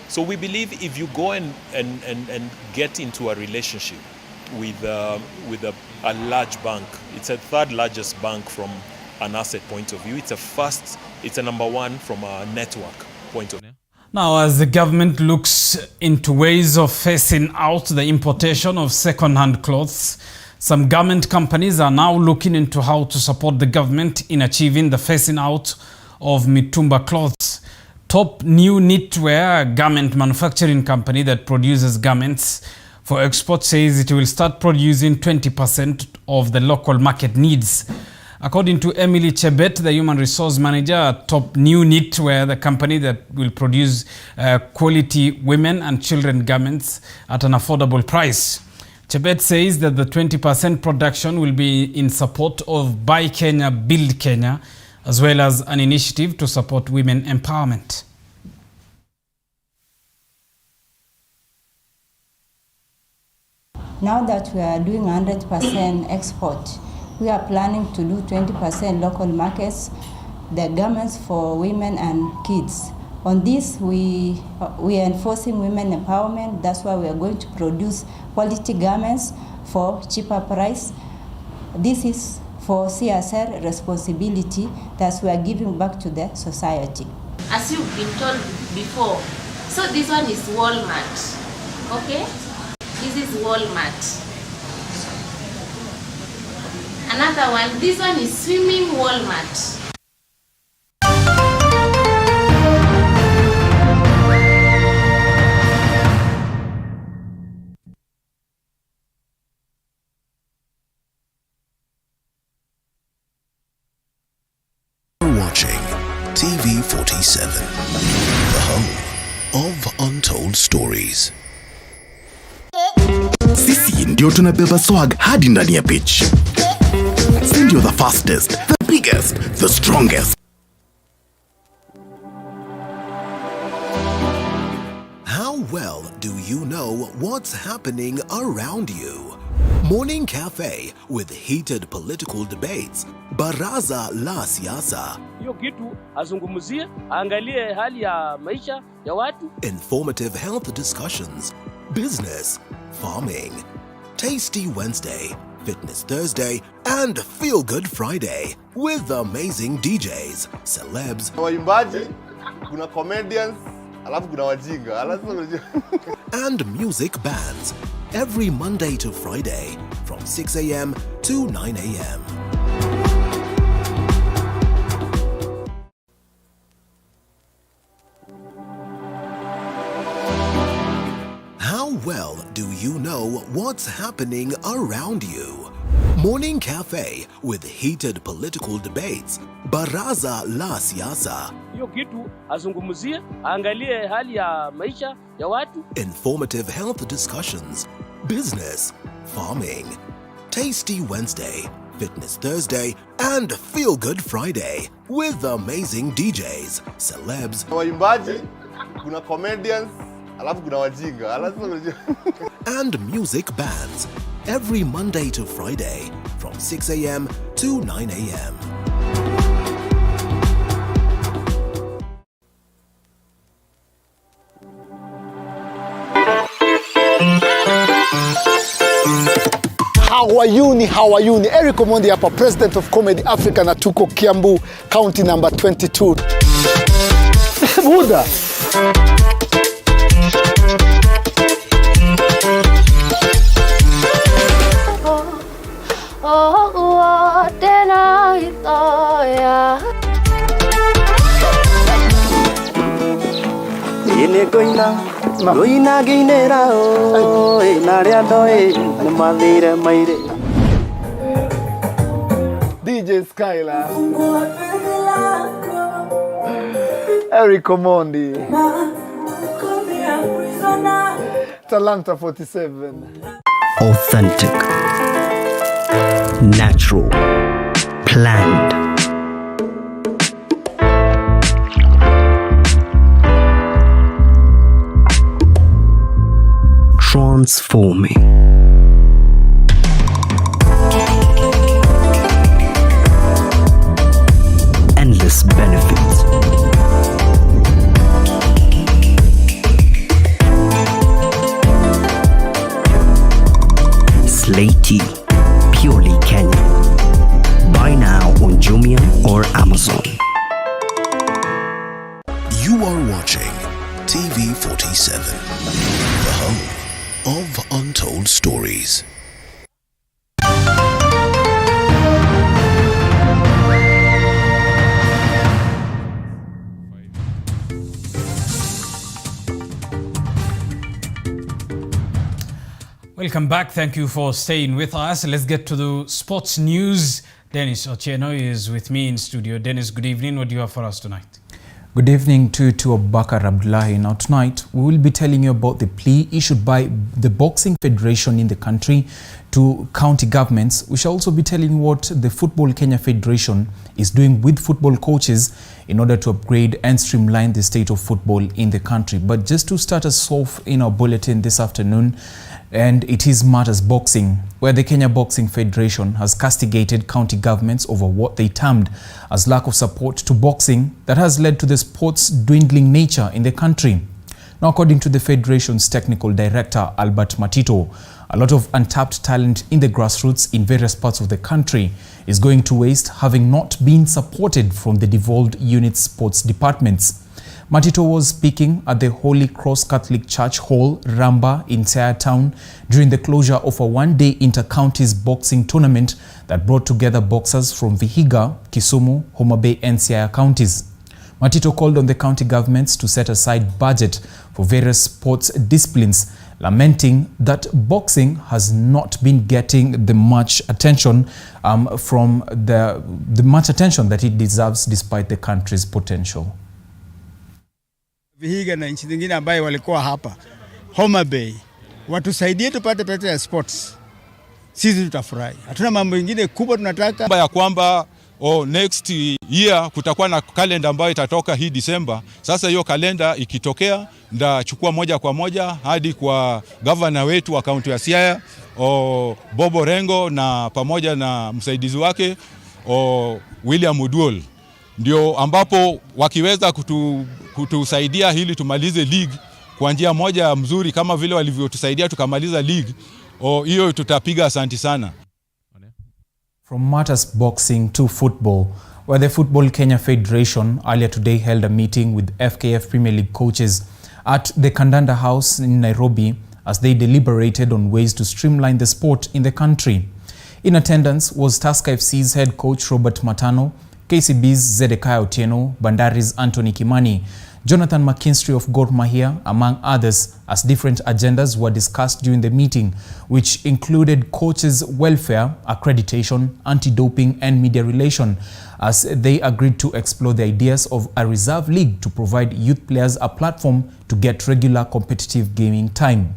So we believe if you go and get into a relationship with a large bank, it's a third largest bank from an asset point of view. It's a number one from a network point of view. Now, as the government looks into ways of phasing out the importation of second-hand clothes, some garment companies are now looking into how to support the government in achieving the phasing out of mitumba clothes. Top New Knitwear, a garment manufacturing company that produces garments for export, says it will start producing 20% of the local market needs. According to Emily Chebet, the human resource manager at Top New Knitwear, the company that will produce quality women and children garments at an affordable price. Chebet says that the 20% production will be in support of Buy Kenya, Build Kenya, as well as an initiative to support women empowerment. Now that we are doing 100% export, we are planning to do 20% local markets, the garments for women and kids. On this, we are enforcing women empowerment. That's why we are going to produce quality garments for cheaper price. This is for CSR responsibility that we are giving back to the society. As you've been told before, so this one is Walmart, okay? This is Walmart. Another one, this one is Swimming Walmart. Watching TV47, the home of untold stories. Sisi ndio tunabeba swag hadi ndani ya pitch. Sisi ndio the fastest, the biggest, the strongest. How well do you know what's happening around you? Morning Cafe with heated political debates. Baraza la Siasa. Hiyo kitu azungumzie, angalie hali ya maisha ya watu. Informative health discussions. Business, farming. Tasty Wednesday, Fitness Thursday, and Feel Good Friday with amazing DJs, celebs, waimbaji, kuna comedians, alafu kuna wajinga. and music bands every Monday to Friday from 6 a.m. to 9 a.m. How well do you know what's happening around you? Morning Cafe with heated political debates. Baraza la Siasa. Hiyo kitu azungumzie, angalie hali ya maisha ya watu. Informative health discussions. Business, farming. Tasty Wednesday, Fitness Thursday, and Feel Good Friday with amazing DJs, celebs, waimbaji, kuna comedians, alafu kuna wajinga. and music bands every Monday to Friday from 6 a.m. to 9 a.m. How are you? Ni Eric Omondi hapa, President of Comedy Africa, na tuko Kiambu, county number 22. Buda. DJ Skylar, Eric Omondi, Talanta 47. Authentic, natural, planned. Transforming. Haiti. Purely Kenyan. Buy now on Jumia or Amazon. You are watching TV47, the home of untold stories. Welcome back. Thank you for staying with us. Let's get to the sports news. Dennis Otieno is with me in studio. Dennis, good evening. What do you have for us tonight? Good evening to Abubakar Abdullahi. Now tonight we will be telling you about the plea issued by the Boxing Federation in the country to county governments. We shall also be telling you what the Football Kenya Federation is doing with football coaches in order to upgrade and streamline the state of football in the country. But just to start us off in our bulletin this afternoon, and it is matters boxing, where the Kenya Boxing Federation has castigated county governments over what they termed as lack of support to boxing that has led to the sport's dwindling nature in the country. Now, according to the Federation's technical director, Albert Matito, a lot of untapped talent in the grassroots in various parts of the country is going to waste, having not been supported from the devolved unit sports departments. Matito was speaking at the Holy Cross Catholic Church Hall, Ramba, in Siaya Town during the closure of a one-day inter-counties boxing tournament that brought together boxers from Vihiga, Kisumu, Homa Bay and Siaya counties. Matito called on the county governments to set aside budget for various sports disciplines, lamenting that boxing has not been getting the much attention from the much attention that it deserves despite the country's potential. Vihiga na nchi zingine ambayo walikuwa hapa Homa Bay watusaidie tupate pesa ya sports, sisi tutafurahi. Hatuna mambo mengine kubwa tunataka ya kwamba next year kutakuwa na kalenda ambayo itatoka hii December. Sasa hiyo kalenda ikitokea ndachukua moja kwa moja hadi kwa governor wetu wa kaunti ya Siaya Bobo Rengo na pamoja na msaidizi wake William Udwol, ndio ambapo wakiweza kutusaidia hili tumalize league kwa njia moja mzuri kama vile walivyotusaidia tukamaliza league, hiyo tutapiga asanti sana. From matters boxing to football, where the Football Kenya Federation earlier today held a meeting with FKF Premier League coaches at the Kandanda House in Nairobi as they deliberated on ways to streamline the sport in the country. In attendance was Tusker FC's head coach Robert Matano, KCB's Zedekiah Otieno, Bandari's Anthony Kimani, Jonathan McKinstry of Gor Mahia, among others, as different agendas were discussed during the meeting, which included coaches' welfare, accreditation, anti-doping and media relation, as they agreed to explore the ideas of a reserve league to provide youth players a platform to get regular competitive gaming time.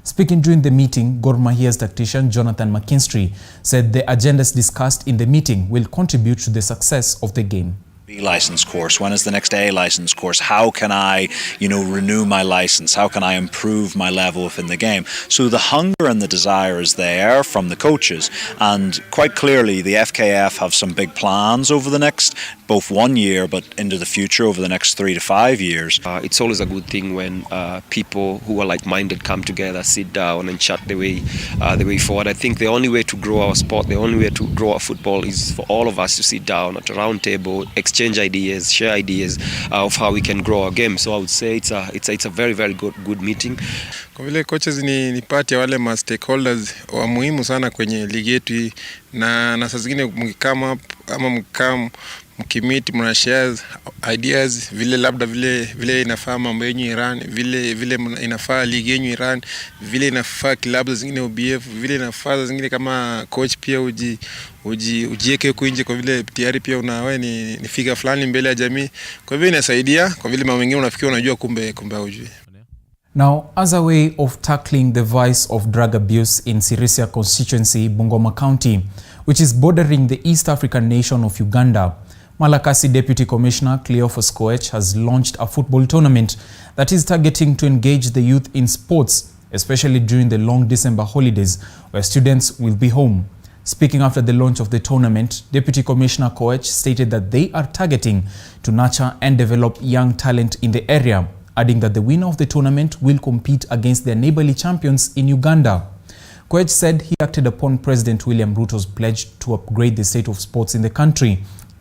Speaking during the meeting, Gor Mahia's tactician Jonathan McKinstry said the agendas discussed in the meeting will contribute to the success of the game. B license course, when is the next A license course, how can I renew my license, how can I improve my level within the game. So the hunger and the desire is there from the coaches, and quite clearly the FKF have some big plans over the next both 1 year but into the future over the next 3 to 5 years. It's always a good thing when people who are like-minded come together, sit down and chat the way forward. I think the only way to grow our sport, the only way to grow our football is for all of us to sit down at a round table, exchange ideas, share ideas of how we can grow our game. So I would say it's a very, very good meeting. Kwa vile coaches ni part ya wale ma stakeholders wa muhimu sana kwenye ligi yetu, na saa zingine mkikama ama mkimiti mna share ideas vile labda vile inafaa mambo yenu Iran, vile inafaa ligi yenu Iran, vile inafaa clubs zingine OBF, vile inafaa zingine kama coach pia ujieke huko nje, kwa vile tayari pia unawe ni figure fulani mbele ya jamii. Kwa hivyo inasaidia, kwa vile mambo mengine unafikia unajua kumbe hujui. Now, as a way of tackling the vice of drug abuse in Sirisia constituency, Bungoma County, which is bordering the East African nation of Uganda, Malakasi Deputy Commissioner Cleophas Koech has launched a football tournament that is targeting to engage the youth in sports, especially during the long December holidays, where students will be home. Speaking after the launch of the tournament, Deputy Commissioner Koech stated that they are targeting to nurture and develop young talent in the area, adding that the winner of the tournament will compete against their neighborly champions in Uganda. Koech said he acted upon President William Ruto's pledge to upgrade the state of sports in the country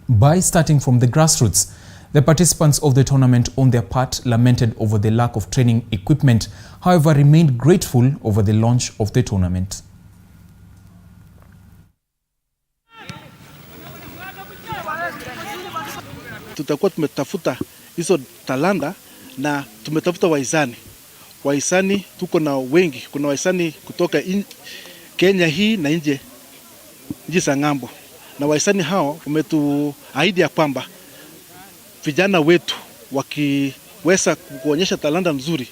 by starting from the grassroots. The participants of the tournament, on their part, lamented over the lack of training equipment, however remained grateful over the launch of the tournament. Tutakuwa tumetafuta hizo talanta na tumetafuta wahisani tuko na wengi. Kuna wahisani kutoka Kenya hii na nje za ng'ambo, na wahisani hao wametuahidi ya kwamba vijana wetu wakiweza kuonyesha talanta nzuri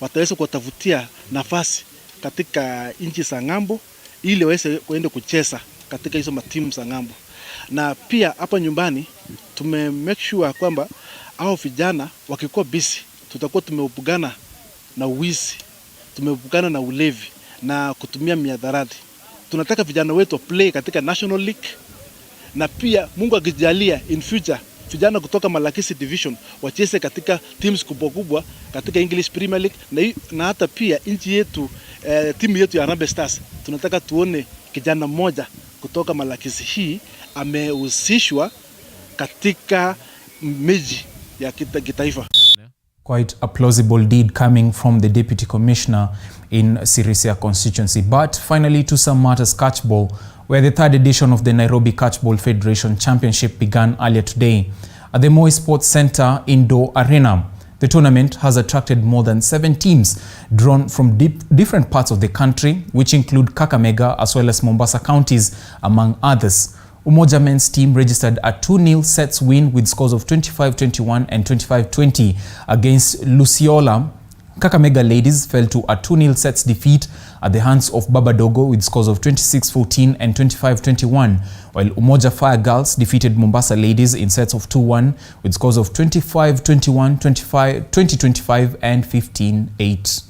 wataweza kuwatafutia nafasi katika nchi za ng'ambo ili waweze kuenda kucheza katika hizo matimu za ng'ambo. Na pia hapa nyumbani tume make sure kwamba hao vijana wakikuwa busy, tutakuwa tumeupugana na uwizi, tumeupugana na ulevi na kutumia mihadarati. Tunataka vijana wetu play katika National League, na pia Mungu akijalia in future vijana kutoka Malakisi Division wacheze katika teams kubwa kubwa katika English Premier League, na hata pia nchi yetu timu yetu ya Harambee Stars tunataka tuone kijana mmoja kutoka Malakisi hii amehusishwa katika mechi ya kitaifa. Quite a plausible deed coming from the Deputy Commissioner in Sirisia constituency. But finally, to some matters catchball, where the third edition of the Nairobi Catchball Federation Championship began earlier today at the Moi Sports Center Indoor Arena. The tournament has attracted more than 7 teams drawn from different parts of the country, which include Kakamega as well as Mombasa counties, among others. Umoja men's team registered a 2-0 sets win with scores of 25-21 and 25-20 against Luciola. Kakamega ladies fell to a 2-0 sets defeat at the hands of Babadogo with scores of 26-14 and 25-21, while Umoja Fire Girls defeated Mombasa ladies in sets of 2-1 with scores of 25-21, 20-25 and 15-8.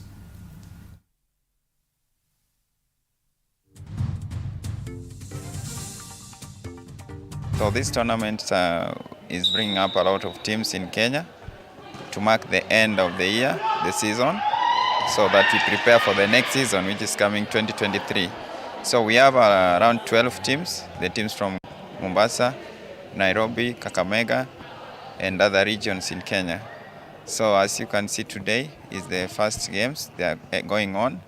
So this tournament is bringing up a lot of teams in Kenya to mark the end of the year, the season, so that we prepare for the next season, which is coming 2023. So we have around 12 teams, the teams from Mombasa, Nairobi, Kakamega, and other regions in Kenya. So as you can see, today is the first games. They are going on.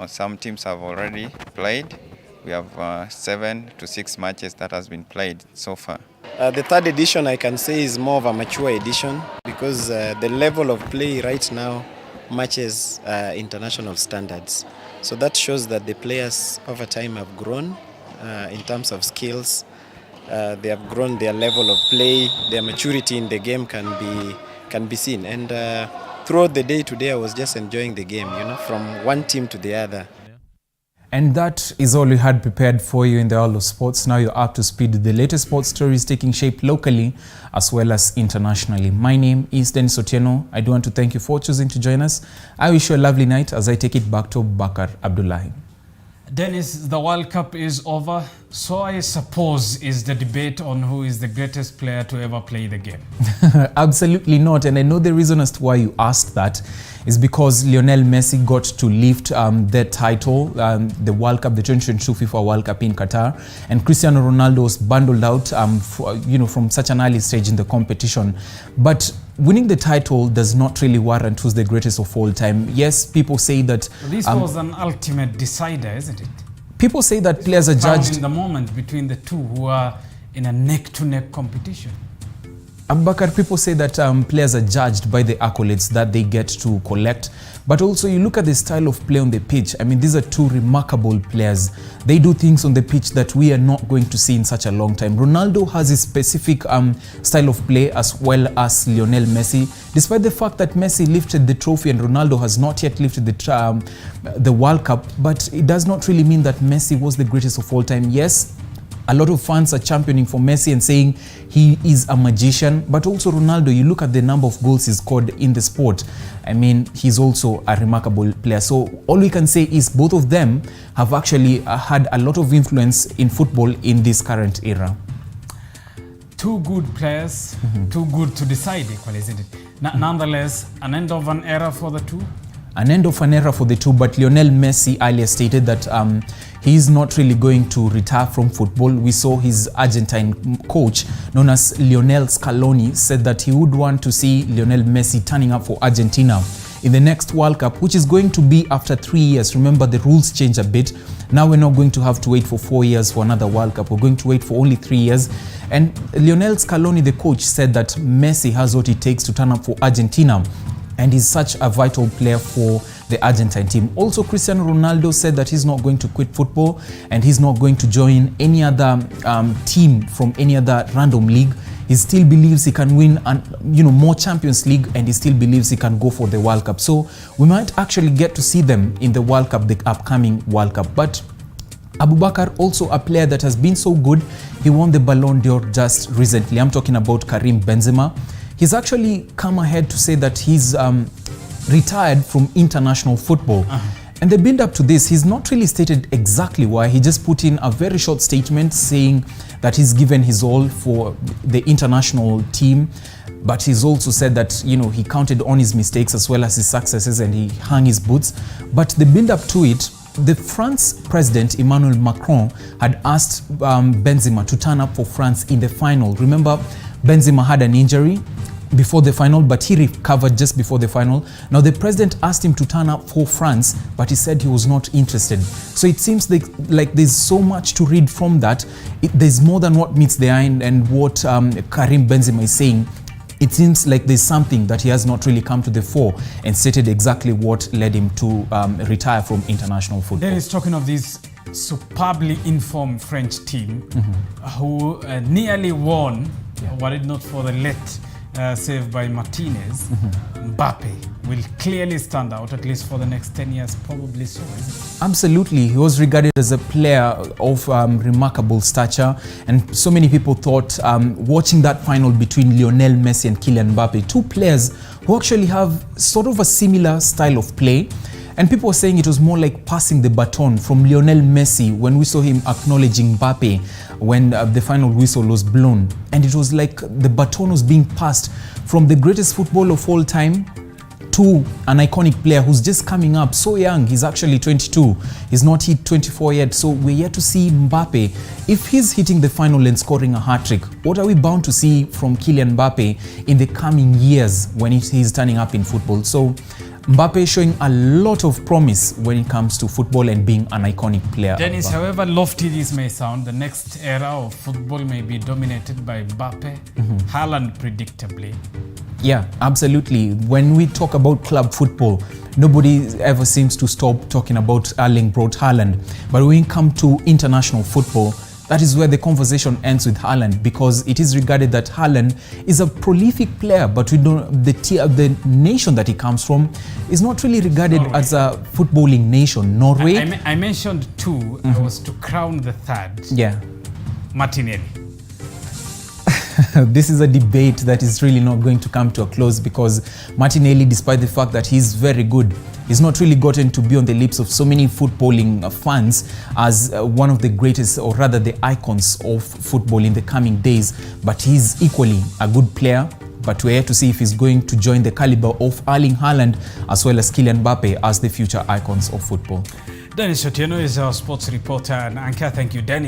Some teams have already played. We have 7 to 6 matches that has been played so far. The third edition, I can say, is more of a mature edition because the level of play right now matches international standards. So that shows that the players over time have grown in terms of skills. They have grown their level of play. Their maturity in the game can be seen. And throughout the day today, I was just enjoying the game, from one team to the other. And that is all we had prepared for you in the world of sports. Now you're up to speed with the latest sports stories taking shape locally as well as internationally. My name is Dennis Otieno. I do want to thank you for choosing to join us. I wish you a lovely night as I take it back to Bakar Abdullahi. Dennis, the World Cup is over, so I suppose is the debate on who is the greatest player to ever play the game. Absolutely not, and I know the reason as to why you asked that is because Lionel Messi got to lift the title, the World Cup, the 2022 FIFA World Cup in Qatar, and Cristiano Ronaldo was bundled out from such an early stage in the competition. But winning the title does not really warrant who's the greatest of all time. Yes, people say that... This was an ultimate decider, isn't it? People say that players are judged... in the moment between the two who are in a neck-to-neck competition. Abubakar, people say that players are judged by the accolades that they get to collect. But also you look at the style of play on the pitch. I mean, these are two remarkable players. They do things on the pitch that we are not going to see in such a long time. Ronaldo has his specific style of play as well as Lionel Messi. Despite the fact that Messi lifted the trophy and Ronaldo has not yet lifted the World Cup, but it does not really mean that Messi was the greatest of all time. Yes, a lot of fans are championing for Messi and saying he is a magician, but also Ronaldo, you look at the number of goals he scored in the sport. I mean, he's also a remarkable player. So all we can say is both of them have actually had a lot of influence in football in this current era. Two good players, too good to decide equally, isn't it? Nonetheless, an end of an era for the two? an end of an era for the two, but Lionel Messi earlier stated that he's not really going to retire from football. We saw his Argentine coach, known as Lionel Scaloni, said that he would want to see Lionel Messi turning up for Argentina in the next World Cup, which is going to be after 3 years. Remember, the rules change a bit. Now we're not going to have to wait for 4 years for another World Cup. We're going to wait for only 3 years. And Lionel Scaloni, the coach, said that Messi has what it takes to turn up for Argentina, and he's such a vital player for the Argentine team. Also, Cristiano Ronaldo said that he's not going to quit football and he's not going to join any other team from any other random league. He still believes he can win more Champions League, and he still believes he can go for the World Cup. So we might actually get to see them in the World Cup, the upcoming World Cup. But Abubakar, also a player that has been so good, he won the Ballon d'Or just recently. I'm talking about Karim Benzema. He's actually come ahead to say that he's retired from international football. And the build up to this, he's not really stated exactly why. He just put in a very short statement saying that he's given his all for the international team. But he's also said that, he counted on his mistakes as well as his successes, and he hung his boots. But the build up to it, the France president, Emmanuel Macron, had asked Benzema to turn up for France in the final. Remember, Benzema had an injury before the final, but he recovered just before the final. Now the president asked him to turn up for France, but he said he was not interested. So it seems like there's so much to read from that. There's more than what meets the eye, and what Karim Benzema is saying. It seems like there's something that he has not really come to the fore and stated exactly what led him to retire from international football. Dennis, talking of this superbly informed French team who nearly won, were it not for the late save by Martinez, Mbappe will clearly stand out, at least for the next 10 years, probably so, isn't it? Absolutely. He was regarded as a player of remarkable stature, and so many people thought watching that final between Lionel Messi and Kylian Mbappe, two players who actually have sort of a similar style of play. And people were saying it was more like passing the baton from Lionel Messi when we saw him acknowledging Mbappe when the final whistle was blown. And it was like the baton was being passed from the greatest footballer of all time to an iconic player who's just coming up, so young. He's actually 22. He's not hit 24 yet. So we're yet to see Mbappe. If he's hitting the final and scoring a hat-trick, what are we bound to see from Kylian Mbappe in the coming years when he's turning up in football? So Mbappe showing a lot of promise when it comes to football and being an iconic player. Dennis, however lofty this may sound, the next era of football may be dominated by Mbappe, Haaland predictably. Yeah, absolutely. When we talk about club football, nobody ever seems to stop talking about Erling Braut Haaland. But when it comes to international football, that is where the conversation ends with Haaland, because it is regarded that Haaland is a prolific player, but we don't, the nation that he comes from is not really regarded as a footballing nation. Norway. I mentioned two. I was to crown the third. Yeah. Martinelli. This is a debate that is really not going to come to a close, because Martinelli, despite the fact that he's very good, he's not really gotten to be on the lips of so many footballing fans as one of the greatest, or rather the icons of football in the coming days. But he's equally a good player. But we're here to see if he's going to join the caliber of Erling Haaland as well as Kylian Mbappe as the future icons of football. Dennis Otieno is our sports reporter and anchor. Thank you, Dennis.